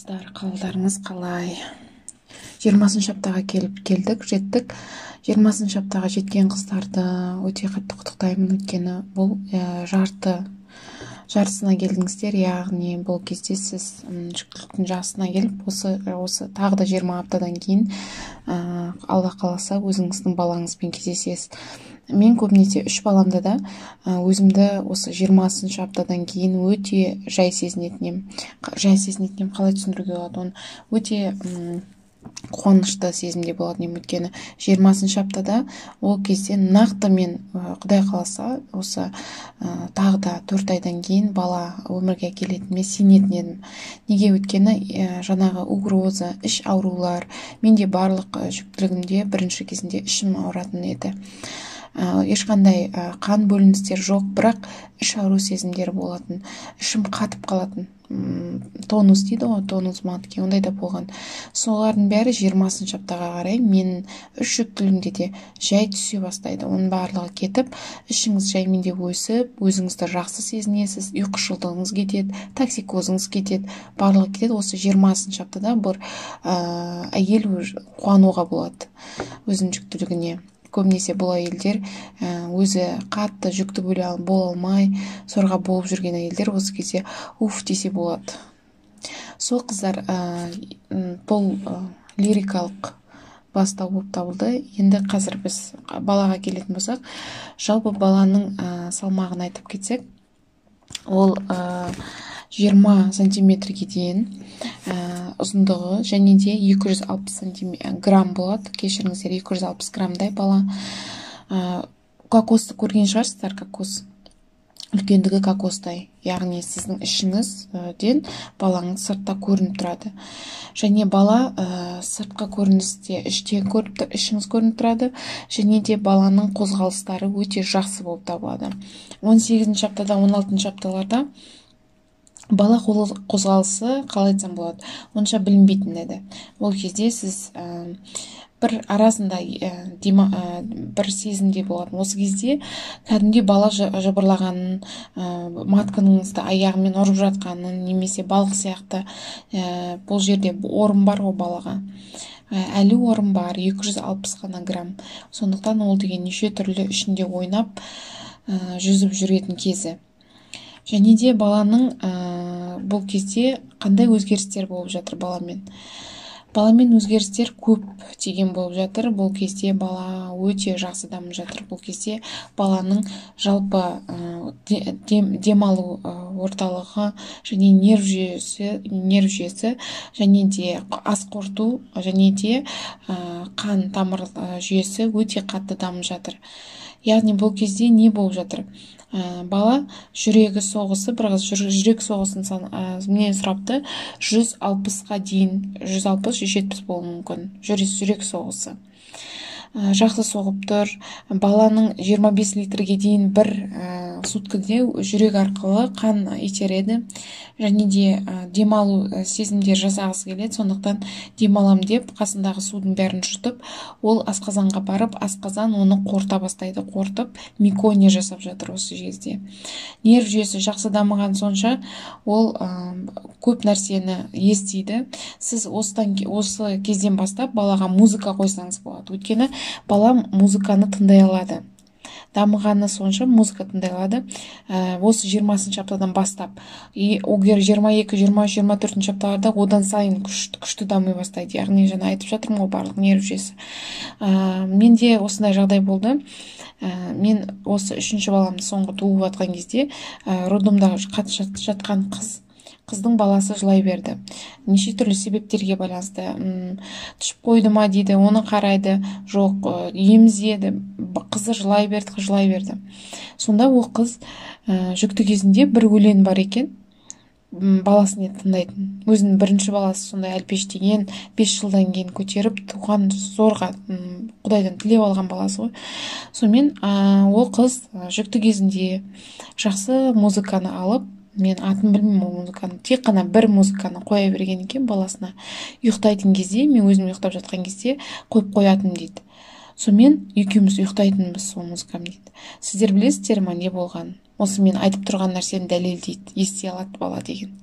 Қыздар, қалдарыңыз қалай? 20 аптаға жеттік. 20 аптаға жеткен қыздарды өте қатты құттықтаймын, өйткені бұл жартысына келдіңіздер, яғни бұл кезде сіз жүктіліктің жасына келіп, осы тағы да 20 аптадан кейін Алла қаласа өзіңіздің балаңызбен кездесесіз. Мен көбінесе 3 баламда да өзімді осы 20 аптадан кейін өте жай сезінетінем. Қалай түсіндіруге болады? Оны өте қуанышты сезімде болатын, өйткені 20 аптада ол кезде нақты мен Құдай қаласа осы тағы да 4 айдан кейін бала өмірге келетініме сенетін едім. Неге? Өйткені жаңағы угроза, іш аурулар, менде барлық жүктілігімде бірінші кезінде ішім ауыратын еді. Ешқандай қан бөліністер жоқ, бірақ іш ауру сезімдері болатын, ішім қатып қалатын. Тонус дейді ғой, тонус матке, ондай да болған. Солардың бәрі 20 аптаға қарай менің үш жүктілігімде де жай түсе бастайды. Оның барлығы кетіп, ішіңіз жаймендеп өсіп, өзіңізді жақсы сезінесіз, ұйқышылдығыңыз кетеді, токсикозыңыз кетеді, барлығы кетеді. Осы 20 аптада бір әйел қуануға болады өзінің жүктілігіне. Көбінесе бұл әйелдер өзі қатты жүкті бола алмай, сорға болып жүрген әйелдер осы кезде десе болады. Сол қыздар, бұл лирикалық бастау болып табылды. Енді қазір біз балаға келетін болсақ, жалпы баланың салмағын айтып кетсек, ол 20 сантиметрге дейін ұзындығы, және де 260 грамм болады. Кешіріңіздер, 260 граммдай бала. Кокосты көрген шығарсыздар, кокос. Үлкендігі кокостай, яғни сіздің ішіңізден балаңыз сыртта көрініп тұрады. Және бала сыртқы көріністе іштен ішіңіз көрініп тұрады, және де баланың қозғалыстары өте жақсы болып табылады. 18 аптада, 16 апталарда бала қозғалысы қалай айтсам болады, онша білінбейтін еді. Ол кезде сіз бір арасында бір сезімде болатын. Осы кезде кәдімгідей бала жыбырлағанын, маткаңызды аяғымен ұрып жатқанын, немесе балық сияқты, бұл жерде орын бар ғой балаға. Әлі орын бар, 260 ғана грамм. Сондықтан ол деген неше түрлі ішінде ойнап, жүзіп жүретін кезі. Және де баланың бұл кезде қандай өзгерістер болып жатыр баламен? Баламен өзгерістер көп деген болып жатыр. Бұл кезде бала өте жақсы дамып жатыр. Бұл кезде баланың жалпы демалу орталығы, және нерв жүйесі, және де ас қорыту, және де қан тамыр жүйесі өте қатты дамып жатыр. Яғни бұл кезде не болып жатыр? Бала жүрегі соғысы, бір қыз жүрек соғысын менен сұрапты, 160-ға дейін, 160-170 болуы мүмкін жүрек соғысы. Жақсы соғып тұр. Баланың 25 литрге дейін бір суткіде жүрек арқылы қан итереді, және де демалу сезімдер жасағысы келеді. Сондықтан демалам деп қасындағы судың бәрін жұтып, ол асқазанға барып, асқазан оны қорыта бастайды. Қорытып, мекония жасап жатыр осы кезде. Нерв жүйесі жақсы дамыған сонша, ол көп нәрсені естиді. Сіз осы кезден бастап балаға музыка қойсаңыз болады. Өйткені бала музыканы тыңдай алады. Дамығаны сонша музыка тыңдай алады. Осы 20 аптадан бастап. Огер 22, 23, 24 апталарда одан сайын күшті дамый бастайды. Яғни жаңа айтып жатырмын ғой, барлық нерв жүйесі. Менде осындай жағдай болды. Мен осы 3-ші баламды соңғы туып жатқан кезде роддомда жатқан қыздың баласы жылай берді. Неше түрлі себептерге байланысты. Түшіп қойды ма дейді, оны қарайды. Жоқ, емізеді. Қызы жылай берді. Сонда ол қыз жүкті кезінде бір өлең бар екен, баласын тыңдайтын. Өзінің бірінші баласы сондай әлпештеген, 5 жылдан кейін көтеріп, туған зорға Құдайдан тілеп алған баласы ғой. Сонымен ол қыз жүкті кезінде жақсы музыканы алып, мен атын білмеймін ол музыканы, тек қана бір музыканы қоя берген екен баласына. Ұйықтайтын кезде, мен өзім ұйықтап жатқан кезде қойып қоятын дейді. Сонымен екеуміз ұйықтайтынбыз сол музыканы дейді. Сіздер білесіздер ма не болған? Осы мен айтып тұрған нәрсені дәлелдейді, ести алады бала деген.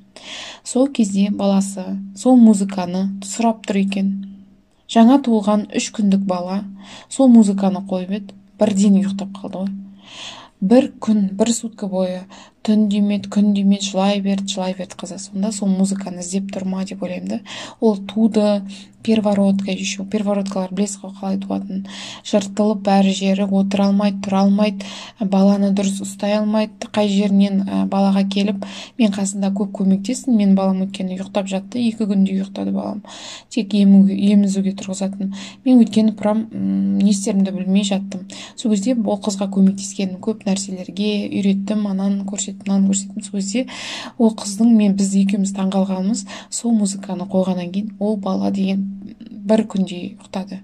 Сол кезде баласы сол музыканы сұрап тұр екен. Жаңа туылған 3 күндік бала сол музыканы қойып еді, бірден ұйықтап қалды ғой. Бір күн, бір сутка бойы түн демеді, күн демеді, жылай берді қызы. Сонда сол музыканы іздеп тұр ма деп ойлаймын да. Ол туды, первородка, еще первородкалар білесіз ғой қалай туатынын. Жыртылып бәрі жері, отыра алмайды, тұра алмайды, баланы дұрыс ұстай алмайды. Қай жерінен балаға келіп, мен қасында көп көмектестім. Мен балам өйткені ұйықтап жатты, 2 күнде ұйықтады балам. Тек емізуге тұрғызатын. Мен өйткені прям не істерімді білмей жаттым. Сол кезде ол қызға көмектескенмін, көп нәрселерге үйреттім, ананы көрсеттім, мынаны көрсеттім. Сол кезде ол қыздың, біз екеуміз таңғалғанымыз, сол музыканы қойғаннан кейін ол бала деген бір күнде ұйықтады.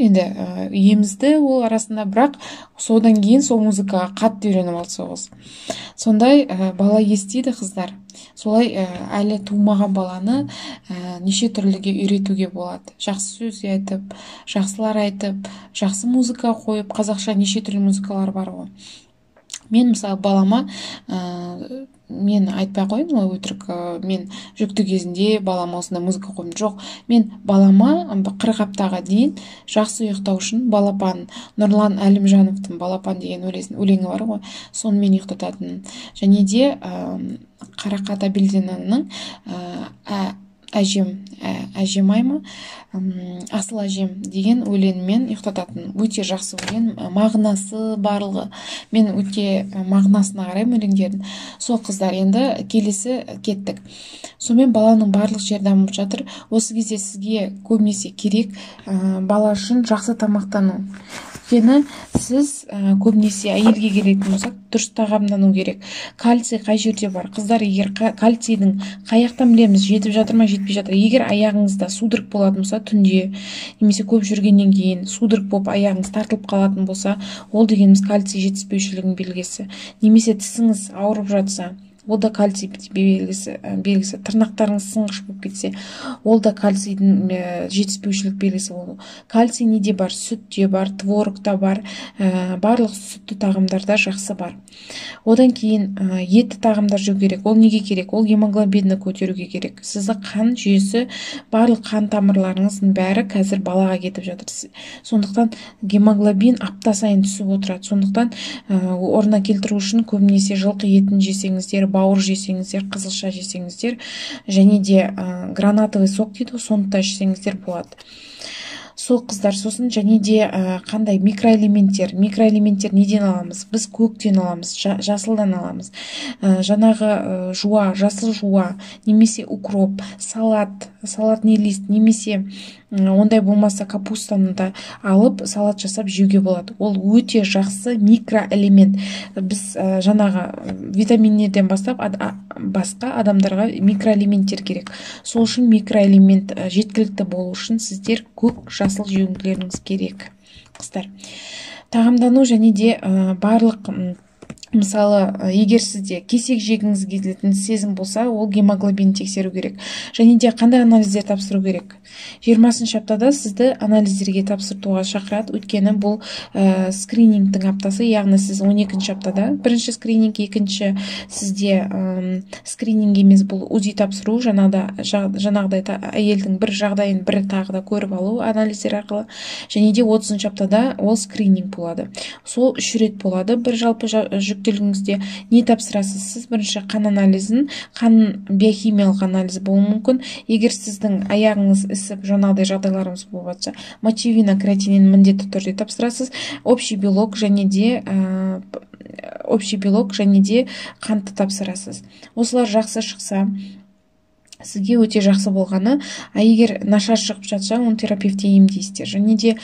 Енді емізді ол арасында, бірақ содан кейін сол музыкаға қатты үйреніп алды сол қыз. Сондай бала естиді қыздар. Солай әлі тумаған баланы неше түрліге үйретуге болады. Жақсы сөз айтып, жақсылар айтып, жақсы музыка қойып, қазақша неше түрлі музыкалар бар ғой. Мен мысалы балама, мен айтпай қойын ғой өтірік, мен жүкті кезінде балама осындай музыка қойдым. Жоқ, мен балама 40 аптаға дейін жақсы ұйықтау үшін балапан, Нұрлан Әлімжановтың балапан деген өлеңі бар ғой, сонымен ұйықтататын. Және де Қарақат Әбілдинаның әжем айма, асыл әжем деген өлеңмен ұйықтататын. Өте жақсы өлең, мағынасы барлығы. Мен өте мағынасына қараймын өлеңдердің. Сол қыздар, енді келесі кеттік. Сонымен баланың барлық жері дамып жатыр. Осы кезде сізге көбінесе керек бала үшін жақсы тамақтану. Өйткені сіз көбінесе әйелге келетін болсақ, дұрыс тағамдану керек. Кальций қай жерде бар? Қыздар, егер кальцийдің қаяқтан білеміз, жетіп жатыр ма, жетпей жатыр. Егер аяғыңызда судырып болатын болса, түнде немесе көп жүргеннен кейін судырып болып аяғыңыз тартылып қалатын болса, ол дегеніміз кальций жетіспеушілігінің белгісі. Немесе тісіңіз ауырып жатса, ол да кальций белгісі. Тырнақтарыңыз сынғыш болып кетсе, ол да кальцийдің жетіспеушілік белгісі. Кальций неде бар? Сүтте бар, творогта бар, барлық сүтті тағамдарда жақсы бар. Одан кейін етті тағамдар жеу керек. Ол неге керек? Ол гемоглобинді көтеруге керек. Сізді қан жүйесі, барлық қан тамырларыңыздың бәрі қазір балаға кетіп жатыр. Сондықтан гемоглобин апта сайын түсіп отырады. Сондықтан орнына келтіру үшін көбінесе жылқы етін жесеңіздер, бауыр жесеңіздер, қызылша жесеңіздер, және де гранатовый сок дейді, соны да жесеңіздер болады. Сол қыздар, сосын және де қандай микроэлементтер неден аламыз? Біз көктен аламыз, жасылдан аламыз. Жаңағы жуа, жасыл жуа, немесе укроп, салатный лист, немесе ондай болмаса капустаны да алып салат жасап жеуге болады. Ол өте жақсы микроэлемент. Біз жаңағы витаминдерден бастап басқа адамдарға микроэлементтер керек. Сол үшін микроэлемент жеткілікті болу үшін сіздер көк жасыл жеуіңіз керек, қыздар. Тағамдану және де барлық, мысалы, егер сізде кесек жегіңіз келетін сезім болса, ол гемоглобин тексеру керек. Және де қандай анализдер тапсыру керек? 20-шы аптада сізді анализдерге тапсыртуға шақырады. Өйткені бұл скринингтің аптасы, яғни сіз 12-ші аптада, бірінші скрининг, екінші сізде скрининг емес, бұл УЗИ тапсыру, жаңағыдай әйелдің бір жағдайын бір тағы да көріп алу анализдер арқылы. Және де 30-ші аптада ол скрининг болады. Сол 3 рет болады. Бір жалпы жүктілігіңізде не тапсырасыз? Сіз бірінші қан анализін, қан биохимиялық анализ болуы мүмкін. Егер сіздің аяғыңыз ісіп, жаңағыдай жағдайларыңыз болып жатса, мочевина креатинин міндетті түрде тапсырасыз. Общий белок және де қантты тапсырасыз. Осылар жақсы шықса, сізге өте жақсы болғаны. Егер нашар шығып жатса, оны терапевтте емдейсіздер. Және де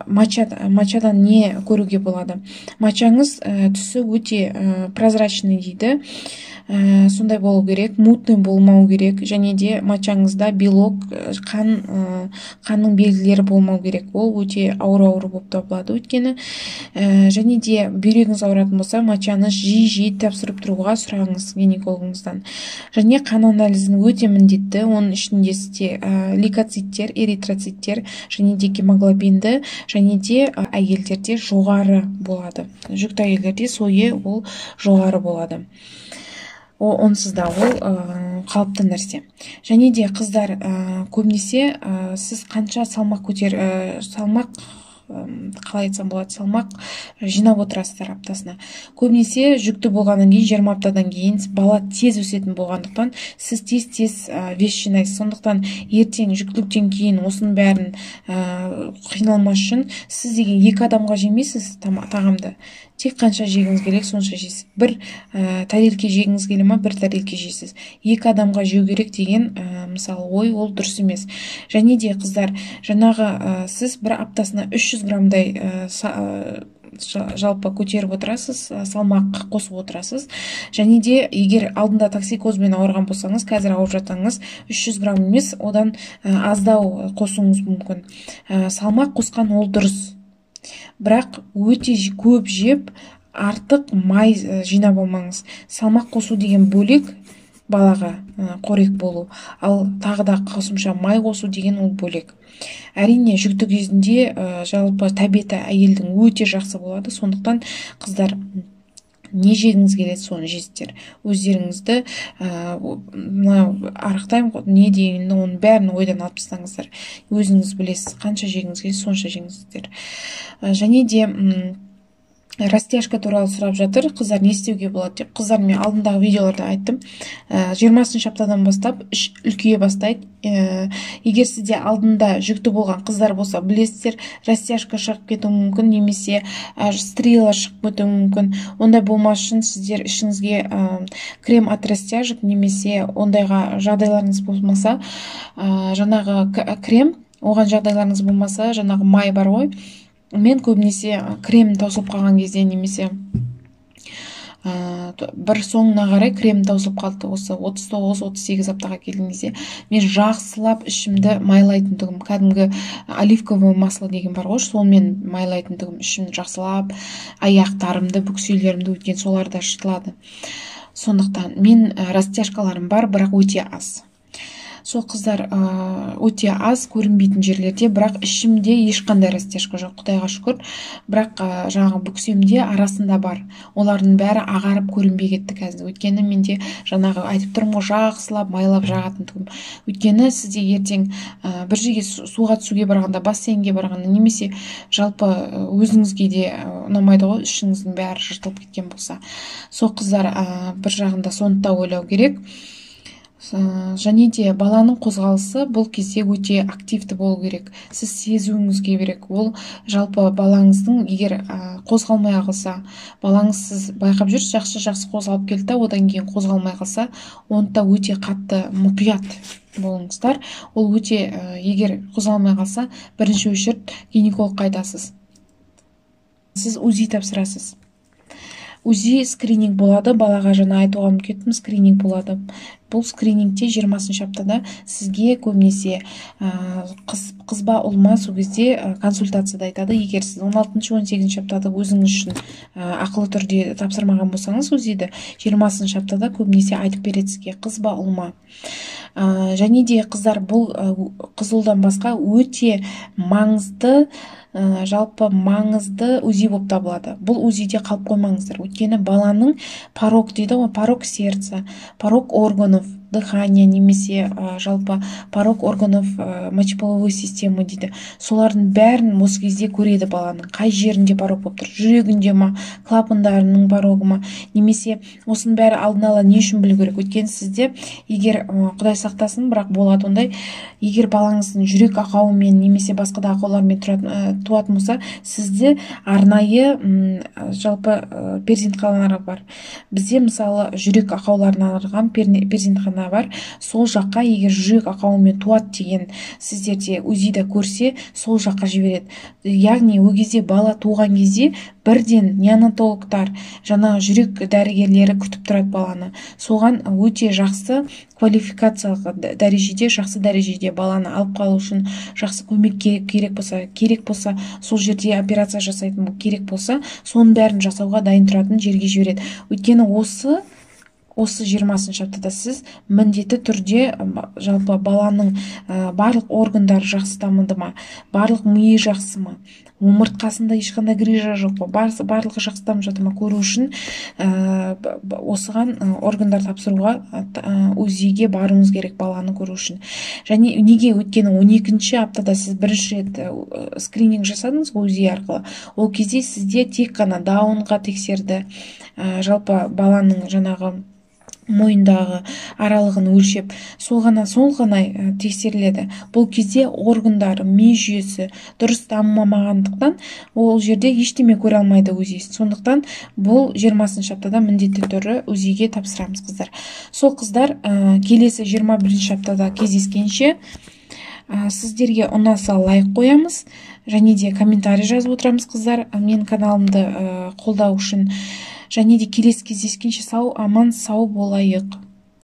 мочадан не көруге болады? Мочаңыз түсі өте прозрачный дейді. Сондай болу керек, мутный болмау керек. Және де мочаңызда белок, қанның белгілері болмау керек. Ол өте ауыр болып табылады. Өйткені және де бүйрегіңіз ауыратын болса, мочаны жиі тапсырып тұруға сұрағыңыз гинекологыңыздан. Және қан анализін өте міндетті. Оның ішінде сізде лейкоциттер, эритроциттер, және де гемоглобинді, және де әйелдерде жоғары болады. Жүкті әйелдерде сойы ол жоғары болады. онсыз да ол қалыпты нәрсе. Және де қыздар, көбінесе сіз қанша салмақ қалай айтсам болады, салмақ жинап отырасыздар аптасына. Көбінесе жүкті болғаннан кейін 20 аптадан кейін бала тез өсетін болғандықтан сіз тез вес жинайсыз. Сондықтан ертең жүктіліктен кейін осының бәрін қиналмас үшін сіз деген 2 адамға жемейсіз тағамды. Тек қанша жегіңіз келек, сонша жейсіз. Бір тарелке жегіңіз келе ма, бір тарелке жейсіз. 2 адамға жеу керек деген мысалы ой, ол дұрыс емес. Және де қыздар, жаңағы сіз бір аптасына 300 граммдай жалпы көтеріп отырасыз, салмақ қосып отырасыз. Және де егер алдында токсикозбен ауырған болсаңыз, қазір ауырып жатсаңыз, 300 грамм емес, одан аздау қосуыңыз мүмкін. Салмақ қосқан ол дұрыс. Бірақ өте көп жеп, артық май жинап алмаңыз. Салмақ қосу деген бөлек, балаға қорек болу, ал тағы да қосымша май қосу деген ол бөлек. Әрине, жүкті кезінде жалпы тәбеті әйелдің өте жақсы болады. Сондықтан қыздар, не жегіңіз келеді, соны жейсіздер. Өздеріңізді арықтаймын не дегенді, оның бәрін ойдан алып тастаңыздар. Өзіңіз білесіз, қанша жегіңіз келеді, сонша жеңіздер. Және де растяжка туралы сұрап жатыр, қыздар не істеуге болады деп. Қыздар, мен алдындағы видеоларда айттым, 20 аптадан бастап іш үлкейе бастайды. Егер сізде алдында жүкті болған қыздар болса, білесіздер, растяжка шығып кетуі мүмкін, немесе стрела шығып кетуі мүмкін. Ондай болмас үшін сіздер ішіңізге крем от растяжек, немесе ондайға жағдайларыңыз болмаса, жаңағы крем, оған жағдайларыңыз болмаса, жаңағы май бар ғой, мен көбінесе крем таусылып қалған кезде, немесе бір соңына қарай крем таусылып қалды, осы 39-38 аптаға келген кезде, мен жақсылап ішімді майлайтындығым, кәдімгі оливковое масло деген бар ғой, сонымен майлайтындығым, ішімді жақсылап, аяқтарымды, бүкселерімді, өткен соларда шытылады. Сондықтан мен растяжкаларым бар, бірақ өте аз. Сол қыздар, өте аз, көрінбейтін жерлерде, бірақ ішімде ешқандай растяжка жоқ, Құдайға шүкір. Бірақ жаңағы бүксемде арасында бар. Олардың бәрі ағарып көрінбей кетті қазір. Өйткені менде жаңағы айтып тұрмын ғой, жақсылап майлап жағатындығым. Өйткені сізде ертең бір жерге суға түсуге барғанда, бассейнге барғанда, немесе жалпы өзіңізге де ұнамайды ғой, ішіңіздің бәрі жыртылып кеткен болса. Сол қыздар, бір жағында соны да ойлау керек. Және де баланың қозғалысы бұл кезде өте активті болу керек. Сіз сезуіңіз керек. Ол жалпы балаңыздың егер қозғалмай қалса, балаңыз сіз байқап жүрсіз, жақсы қозғалып келді, одан кейін қозғалмай қалса, онда өте қатты мұқият болыңыздар. Ол өте, егер қозғалмай қалса, бірінші очередь гинекологқа айтасыз. Сіз УЗИ тапсырасыз. УЗИ скрининг болады, балаға жаңа айтуға ұмытып, скрининг болады. Бұл скринингте 20 аптада сізге көбінесе қыз ба ұл ма, сол кезде консультацияда айтады. Егер сіз 16-18 аптада өзіңіз үшін ақылы түрде тапсырмаған болсаңыз, УЗИді 20 аптада көбінесе айтып береді сізге, қыз ба ұл ма. Және де қыздар, бұл қызылдан басқа өте маңызды, жалпы маңызды УЗИ болып табылады. Бұл УЗИде қалып қоймаңыздар. Өйткені баланың порог дейді ғой, порог сердца, порог органов, дыхание, немесе жалпы порог органов мочеполовой системы дейді. Солардың бәрін осы кезде көреді баланың. Қай жерінде порог болып тұр? Жүрегінде ма, клапандарының порогы ма, немесе осының бәрі алдын ала не үшін білу керек? Өйткені сізде, егер Құдай сақтасын, бірақ болады ондай, егер балаңыздың жүрек ақауымен немесе басқа да ақаулармен туатын болса, сізде арнайы жалпы перзентханалар бар. Бізде мысалы жүрек ақауларына арналған перзентхана бар. Сол жаққа егер жүрек ақауымен туады деген сіздерде УЗИда көрсе, сол жаққа жібереді. Яғни ол кезде бала туған кезде бірден неонатологтар, жаңа жүрек дәрігерлері күтіп тұрады баланы. Соған өте жақсы квалификациялық дәрежеде, жақсы дәрежеде баланы алып қалу үшін жақсы көмек керек болса, сол жерде операция жасайтын керек болса, соның бәрін жасауға дайын тұратын жерге жібереді. Өйткені осы 20 аптада сіз міндетті түрде жалпы баланың барлық органдары жақсы дамыды ма, барлық миы жақсы ма, омыртқасында ешқандай грыжа жоқ па, барлығы жақсы жатыр ма көру үшін осыған органдар тапсыруға УЗИге баруыңыз керек, баланы көру үшін. Және неге? Өйткені 12-ші аптада сіз бірінші рет скрининг жасадыңыз УЗИ арқылы. Ол кезде сізде тек қана даунға тексерді, жалпы баланың жаңағы мойындағы аралығын өлшеп, сол ғана тексеріледі. Бұл кезде органдар, ми жүйесі дұрыс дамымағандықтан ол жерде ештеме көре алмайды УЗИ. Сондықтан бұл 20-ші аптада міндетті түрде УЗИге тапсырамыз, қыздар. Сол қыздар, келесі 21-ші аптада кездескенше сіздерге ұнаса лайк қоямыз, және де комментарий жазып отырамыз, қыздар. Мен каналымды қолдау үшін. Және де келесі кездескенше аман сау болайық.